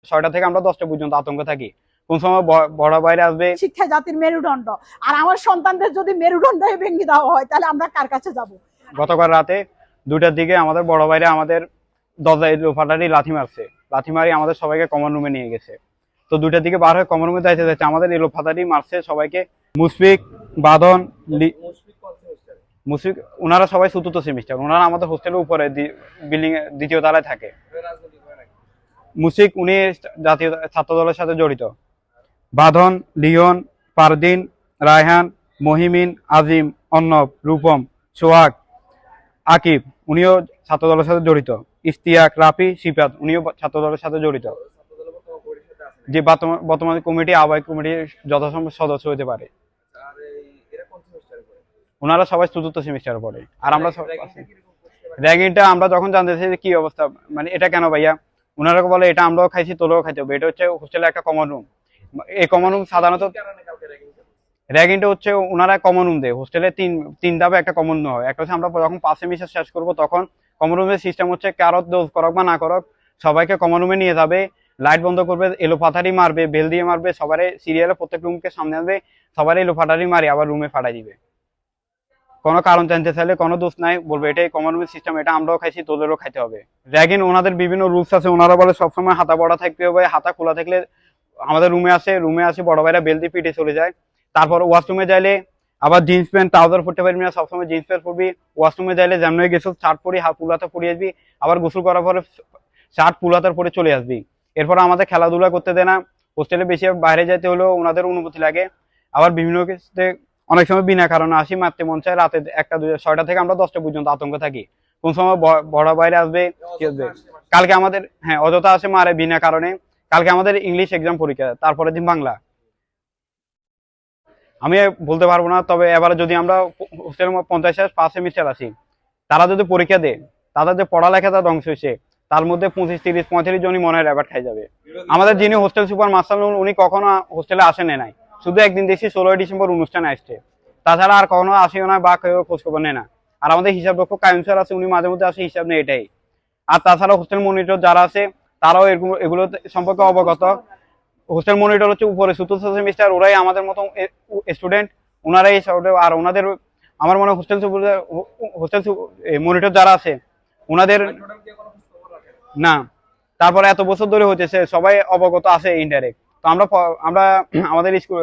6টা থেকে আমরা 10টা পর্যন্ত আতঙ্ক থাকি, কোন সময় বড় বাইরে আসবে। শিক্ষা জাতির মেরুদণ্ড, আর আমার সন্তানদের যদি মেরুদণ্ড ভেঙে দেওয়া হয় তাহলে আমরা কার কাছে যাব? গতকাল রাতে 2টার দিকে আমাদের বড় বাইরে আমাদের দরজায় লোফাটারি লাথি মারছে, লাথি মারি আমাদের সবাইকে কমন রুমে নিয়ে গেছে। তো 2টার দিকে বার হয়ে কমন রুমে যাইতে যাচ্ছে আমাদের এলো ফাতারি মারছে সবাইকে। মুশফিক, বাঁধন, মুশফিক ওনারা সবাই চতুর্থ সেমিস্টার, ওনারা আমাদের হোস্টেলের উপরে বিল্ডিং এর 2য় তলায় থাকে। মুশফিক উনি জাতীয় ছাত্র দলের সাথে জড়িত। বাঁধন, লিওন, পারদিন, রায়হান, মহিমিন, আজিম, অর্ণব, রূপম, সোহাগ, আকিব উনিও ছাত্র দলের সাথে জড়িত। ইশতিয়াক, রাফি, শিফাত উনিও ছাত্র দলের সাথে জড়িত। যে বর্তমানে কমিটি আহ্বায়ক কমিটির যথাসম্ভব সদস্য হতে পারে। ওনারা সবাই চতুর্থ সেমিস্টারে পড়ে, আর আমরা র্যাগিংটা আমরা যখন জানতে চাই কি অবস্থা, মানে এটা কেন ভাইয়া, ওনারা বলে এটা আমরাও খাইছি তোরাও খাইতে হবে, এটা হচ্ছে হোস্টেলে একটা কমন রুম। এই কমন রুম সাধারণত র্যাগিংটা হচ্ছে ওনারা কমন রুম দেয় হোস্টেলে, তিন ধাপে একটা কমন রুম হয়। একটা হচ্ছে আমরা যখন 5 সেমিস্টার শেষ করবো তখন কমন রুমের সিস্টেম হচ্ছে কারো দোষ করক বা না করক সবাইকে কমন রুমে নিয়ে যাবে, লাইট বন্ধ করবে, এলো ফাটারি মারবে, বেল দিয়ে মারবে, সবারই সিরিয়ালে প্রত্যেক রুমকে সামনে আনবে, সবারই এলো ফাটারি মারি আবার রুমে ফাটাই দিবে। কোনো কারণ জানতে চাইলে কোনো দোষ নাই, বলবে এটাই কমন রুমের সিস্টেম, এটা আমরাও খাইছি তোদেরও খাইতে হবে। র্যাগিং ওনাদের বিভিন্ন রুলস আছে, ওনারা বলে সবসময় হাতা বড়া থাকতে হবে, হাতা খোলা থাকলে আমাদের রুমে আসে বড় ভাইরা বেল দিয়ে পিটে চলে যায়। তারপর ওয়াশরুমে যাইলে আবার জিন্স প্যান্ট ট্রাউজার পরতে পারবি না, সবসময় জিন্স প্যান্ট পরবি। ওয়াশরুমে যাইলে যেমন গেছো শার্ট পরি পুলাতে পরে আসবি, আবার গোসল করার পরে শার্ট পুলাতার পরে চলে আসবি। এরপর আমাদের খেলাধুলা করতে দেয় না, হোস্টেলে বেশি বাইরে যেতে হলেও ওনাদের অনুমতি লাগে। আবার বিভিন্ন ক্ষেত্রে অনেক সময় বিনা কারণে আসি, মারতে মন চায়, রাতে 6টা থেকে আমরা 10টা পর্যন্ত আতঙ্ক থাকি, কোন সময় বড় বাইরে আসবে কি আসবে। কালকে আমাদের অযথা আসে মারে বিনা কারণে। কালকে আমাদের ইংলিশ এক্সাম পরীক্ষা, তারপরের দিন বাংলা। আমি বলতে পারবো না, তবে এবারে যদি আমরা হোস্টেলের 50 ফার্স্ট সেমিস্টার আসি, তারা যদি পরীক্ষা দেয়, তাদের যে পড়ালেখাটা ধ্বংস হয়েছে, তার মধ্যে 25, 30, 35 জনই মনে হয় র্যাবার্ট খাই যাবে। আমাদের যিনি হোস্টেল সুপার মাস্টার উনি কখনো হোস্টেলে আসেন নাই, শুধু একদিন দেখছি 16ই ডিসেম্বর অনুষ্ঠানে আসছে, তাছাড়া আর কখনো আসেও না বা কেউ খোঁজ খবর নেয় না। আর আমাদের হিসাব রক্ষক কায়ুম স্যার আছে, উনি মাঝে মধ্যে আসে, হিসাব নেই এটাই। আর তাছাড়া হোস্টেল মনিটর যারা আছে তারাও এগুলো সম্পর্কে অবগত। হোস্টেল মনিটর হচ্ছে উপরে চতুর্থ সেমিস্টার, ওরাই আমাদের মতো স্টুডেন্ট, ওনারাই আর ওনাদের আমার মনে হয় হোস্টেল মনিটর যারা আছে ওনাদের না। তারপরে এত বছর ধরে হতেছে সবাই অবগত আছে ইনডাইরেক্ট। তো আমরা আমাদের স্কুল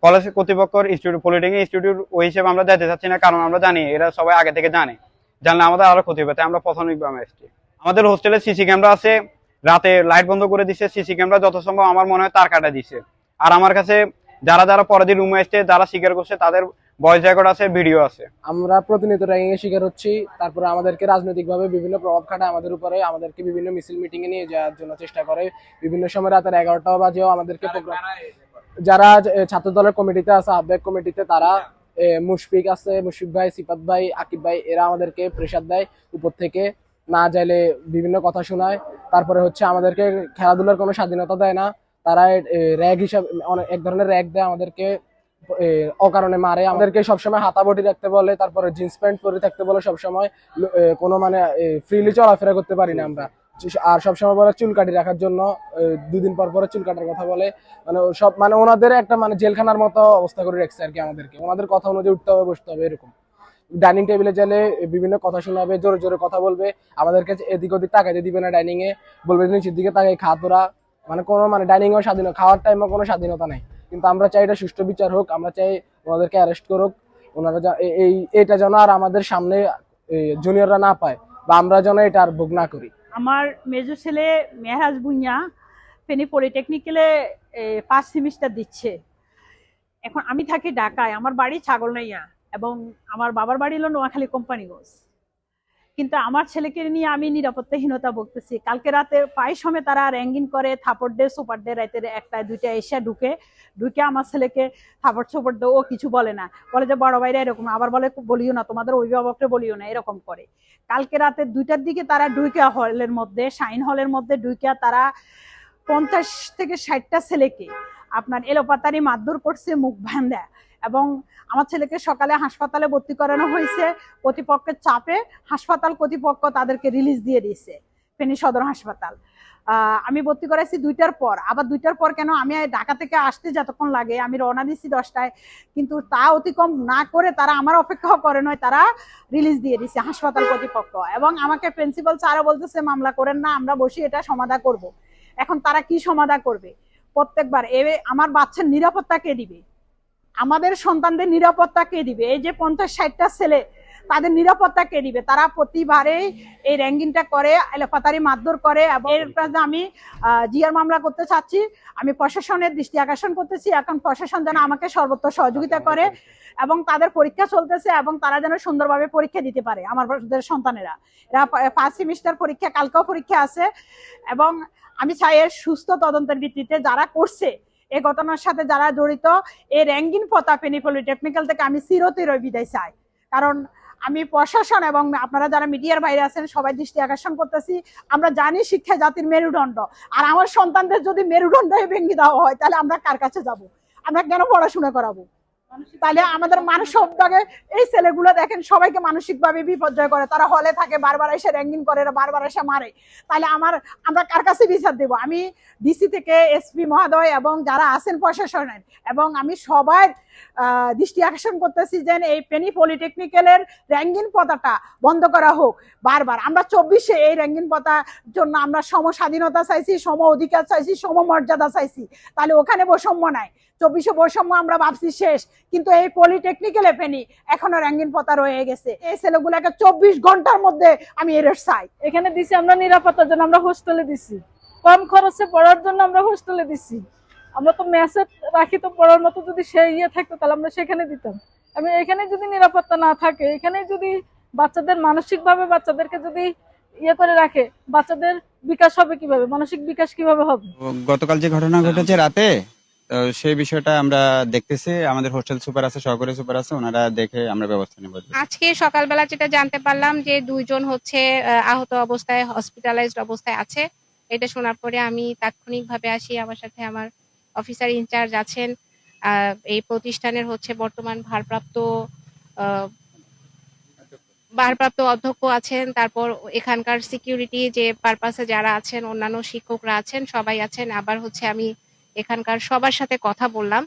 কলেজ কর্তৃপক্ষের ইনস্টিটিউট পলিটেকনিক ইনস্টিটিউট ওই হিসেবে আমরা যেতে চাচ্ছি না, কারণ আমরা জানি এরা সবাই আগে থেকে জানলে আমাদের আরো ক্ষতি হবে, তাই আমরা প্রাথমিকভাবে এসেছি। আমাদের হোস্টেলে সিসি ক্যামেরা আছে, রাতে লাইট বন্ধ করে দিচ্ছে, সিসি ক্যামেরা যত সম্ভব আমার মনে হয় তার কাটা দিচ্ছে। আর আমার কাছে যারা পরের দিন রুমে এসছে, যারা স্বীকার করছে তাদের ভয়েস রেকর্ড আছে, ভিডিও আছে। আমরা প্রতিনিয়ত র্যাগিং এর শিকার হচ্ছি, তারপরে আমাদেরকে রাজনৈতিকভাবে বিভিন্ন প্রভাব খাটায় আমাদের উপরে, আমাদেরকে বিভিন্ন মিছিল মিটিং এ নিয়ে যাওয়ার জন্য চেষ্টা করে। বিভিন্ন সময় রাতের 11টা বাজেও আমাদেরকে যারা ছাত্র দলের কমিটিতে আছে, আহ্বায়ক কমিটিতে, তারা মুশফিক আছে, মুশফিক ভাই, সিফাত ভাই, আকিব ভাই, এরা আমাদেরকে প্রেসার দেয় উপর থেকে, না চাইলে বিভিন্ন কথা শোনায়। তারপরে হচ্ছে আমাদেরকে খেলাধুলার কোনো স্বাধীনতা দেয় না, তারা র্যাগ হিসাবে এক ধরনের র্যাগ দেয় আমাদেরকে, অকারণে মারে আমাদেরকে, সবসময় হাতা বটি রাখতে বলে, তারপরে জিন্স প্যান্ট পরে থাকতে বলে সবসময়, কোনো মানে ফ্রিলি চলাফেরা করতে পারি না আমরা। আর সবসময় বলে চুল কাটি রাখার জন্য, 2 দিন পর পরে চুল কাটার কথা বলে, মানে সব মানে ওনাদের একটা মানে জেলখানার মতো অবস্থা করে রাখছে আর কি আমাদেরকে। ওনাদের কথা অনুযায়ী উঠতে হবে, বসতে হবে, এরকম। ডাইনিং টেবিলে গেলে বিভিন্ন কথা শোনাবে, জোরে জোরে কথা বলবে, আমাদেরকে এদিক ওদিক তাকাইতে দিবে না, ডাইনিং এ বলবে নিচের দিকে তাকাই খা তোরা, মানে কোনো মানে ডাইনিং এও স্বাধীনতা, খাওয়ার টাইমে কোনো স্বাধীনতা নাই। কিন্তু আমরা চাই এটা সুষ্ঠু বিচার হোক, আমরা চাই ওনাদেরকে অ্যারেস্ট করুক, ওনারা এটা যেন আর আমাদের সামনে জুনিয়ররা না পায়, বা আমরা যেন এটা আর ভোগ না করি। আমার মেজো ছেলে মেহরাজ ভুঁইয়া ফেনী পলিটেকনিক্যালে 5 সেমিস্টার দিচ্ছে। এখন আমি থাকি ঢাকায়, আমার বাড়ি ছাগলনাইয়া, এবং আমার বাবার বাড়ি হলো নোয়াখালী কোম্পানিগঞ্জ। কিন্তু আমার ছেলেকে নিয়ে আমি নিরাপত্তাহীনতা ভুগতেছি। কালকে রাতে প্রায় সময় তারা র্যাঙ্গিং করে, থাপড় ডে সুপার ডে, রাতের 1টা 2টা এসে ঢুকে আমার ছেলেকে থাপড় সুপার ডে, ও কিছু বলে না, বলে যে বড় ভাইরা এরকম, আবার বলে বলিও না, তোমাদের অভিভাবককে বলিও না, এরকম করে। কালকে রাতে 2টার দিকে তারা ঢুকে হলের মধ্যে, শাইন হলের মধ্যে ঢুকে তারা 50 থেকে 60টা ছেলেকে আপনার এলোপাতারি মারধর করছে, মুখ বাঁধা। এবং আমার ছেলেকে সকালে হাসপাতালে ভর্তি করানো হয়েছে, প্রতিপক্ষের চাপে হাসপাতাল কর্তৃপক্ষ তাদেরকে রিলিজ দিয়ে দিয়েছে। ফেনী সদর হাসপাতাল। আমি ভর্তি করাইছি 2টার পর, আবার 2টার পর কেন, আমি ঢাকা থেকে আসতে যতক্ষণ লাগে, আমি রওনা দিচ্ছি 10টায়, কিন্তু তা অতিক্রম না করে তারা আমার অপেক্ষাও করে নয়, তারা রিলিজ দিয়ে দিচ্ছে হাসপাতাল কর্তৃপক্ষ। এবং আমাকে প্রিন্সিপাল স্যারও বলতেছে মামলা করেন না, আমরা বসে এটা সমাধান করব। এখন তারা কি সমাধান করবে? প্রত্যেকবার আমার বাচ্চার নিরাপত্তা কে দিবে? আমাদের সন্তানদের নিরাপত্তা কে দিবে? এই যে 50-60টা ছেলে, তাদের নিরাপত্তা কে দিবে? তারা প্রতিবারেই এই র্যাঙ্কিংটা করে, এলোপাতারি মারধর করে। এবং এর কাছে আমি জিআর মামলা করতে চাচ্ছি। আমি প্রশাসনের দৃষ্টি আকর্ষণ করতেছি, এখন প্রশাসন যেন আমাকে সর্বত্র সহযোগিতা করে এবং তাদের পরীক্ষা চলতেছে এবং তারা যেন সুন্দরভাবে পরীক্ষা দিতে পারে। আমাদের সন্তানেরা, এরা 5 সেমিস্টার পরীক্ষা, কালকেও পরীক্ষা আছে। এবং আমি চাই এর সুস্থ তদন্তের ভিত্তিতে যারা করছে, এই ঘটনার সাথে যারা জড়িত, এই র্যাঙ্কিং প্রথা ফেনী পলিটেকনিক্যাল থেকে আমি চিরতরে বিদায় চাই। কারণ আমি প্রশাসন এবং আপনারা যারা মিডিয়ার বাইরে আছেন সবাই দৃষ্টি আকর্ষণ করতেছি। আমরা জানি শিক্ষা জাতির মেরুদণ্ড, আর আমার সন্তানদের যদি মেরুদণ্ড ভেঙে দেওয়া হয় তাহলে আমরা কার কাছে যাব? আমরা কেন পড়াশোনা করাবো? তাহলে আমাদের মানসিকভাবে এই ছেলেগুলো দেখেন সবাইকে মানসিকভাবে বিপর্যয় করে, তারা হলে থাকে, বারবার এসে র্যাঙ্কিং করে, বারবার এসে মারে। তাহলে আমরা কার কাছে বিচার দেবো? আমি ডিসি থেকে এসপি মহোদয় এবং যারা আছেন প্রশাসনের, এবং আমি সবার দৃষ্টি আকর্ষণ করতেছি যে এই ফেনী পলিটেকনিক্যালের র্যাঙ্কিং প্রথাটা বন্ধ করা হোক। বারবার আমরা 24-এ এই র্যাঙ্কিং প্রথার জন্য আমরা সম স্বাধীনতা চাইছি, সম অধিকার চাইছি, সম মর্যাদা চাইছি। তাহলে ওখানে বৈষম্য নাই। 24-এ বৈষম্য আমরা ভাবছি শেষ, কিন্তু এই পলিটেকনিক্যালে ফেনী এখনো র্যাঙ্কিং প্রথা রয়ে গেছে। এই ছেলেগুলোকে 24 ঘন্টার মধ্যে আমি এর চাই। এখানে দিছি আমরা নিরাপত্তার জন্য, আমরা হোস্টেলে দিছি, কম খরচে পড়ার জন্য আমরা হোস্টেলে দিছি। আমরা তো মেসে রাখি, তো পড়ার মতো যদি সে থাকতো তাহলে আমরা সেখানে দিতাম। আমি এখানে যদি নিরাপত্তা না থাকে, এখানে যদি বাচ্চাদের মানসিকভাবে বাচ্চাদেরকে যদি করে রাখে, বাচ্চাদের বিকাশ হবে কিভাবে? মানসিক বিকাশ কিভাবে হবে? গতকাল যে ঘটনা ঘটেছে রাতে, তো সেই বিষয়টা আমরা দেখতেছি। আমাদের হোস্টেল সুপার আছে, সহকারী সুপার আছে, ওনারা দেখে আমরা ব্যবস্থা নেব। আজকে সকালবেলা যেটা জানতে পারলাম যে 2 জন হচ্ছে আহত অবস্থায়, হসপিটালাইজড অবস্থায় আছে। এটা শোনার পরে আমি তাৎক্ষণিকভাবে আসি। আমার সাথে আমার অফিসার ইনচার্জ আছেন, এই প্রতিষ্ঠানের হচ্ছে বর্তমান ভারপ্রাপ্ত অধ্যক্ষ আছেন, তারপর এখানকার সিকিউরিটি যে পারপাসে যারা আছেন, অন্যান্য শিক্ষকরা আছেন, সবাই আছেন। আবার হচ্ছে আমি এখানকার সবার সাথে কথা বললাম।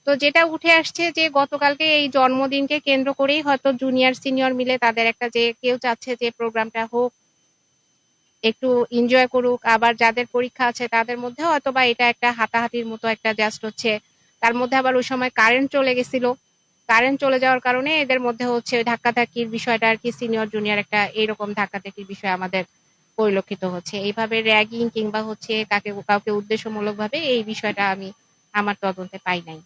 তো যেটা উঠে আসছে যে গতকালকে এই জন্মদিনকে কেন্দ্র করেই হয়তো জুনিয়র সিনিয়র মিলে তাদের একটা, যে কেউ চাচ্ছে যে প্রোগ্রামটা হোক, একটু এনজয় করুক, আবার যাদের পরীক্ষা আছে তাদের মধ্যে হয়তো বা এটা একটা হাতাহাতির মতো একটা জাস্ট হচ্ছে। তার মধ্যে আবার ওই সময় কারেন্ট চলে গেছিল, কারেন্ট চলে যাওয়ার কারণে এদের মধ্যে হচ্ছে ধাক্কাধাক্কির বিষয়টা আর কি, সিনিয়র জুনিয়র একটা এইরকম ধাক্কাধাক্কির বিষয় আমাদের পরিলক্ষিত হচ্ছে। এইভাবে র্যাগিং কিংবা হচ্ছে কাউকে উদ্দেশ্যমূলক ভাবে এই বিষয়টা আমি আমার তদন্তে পাই নাই।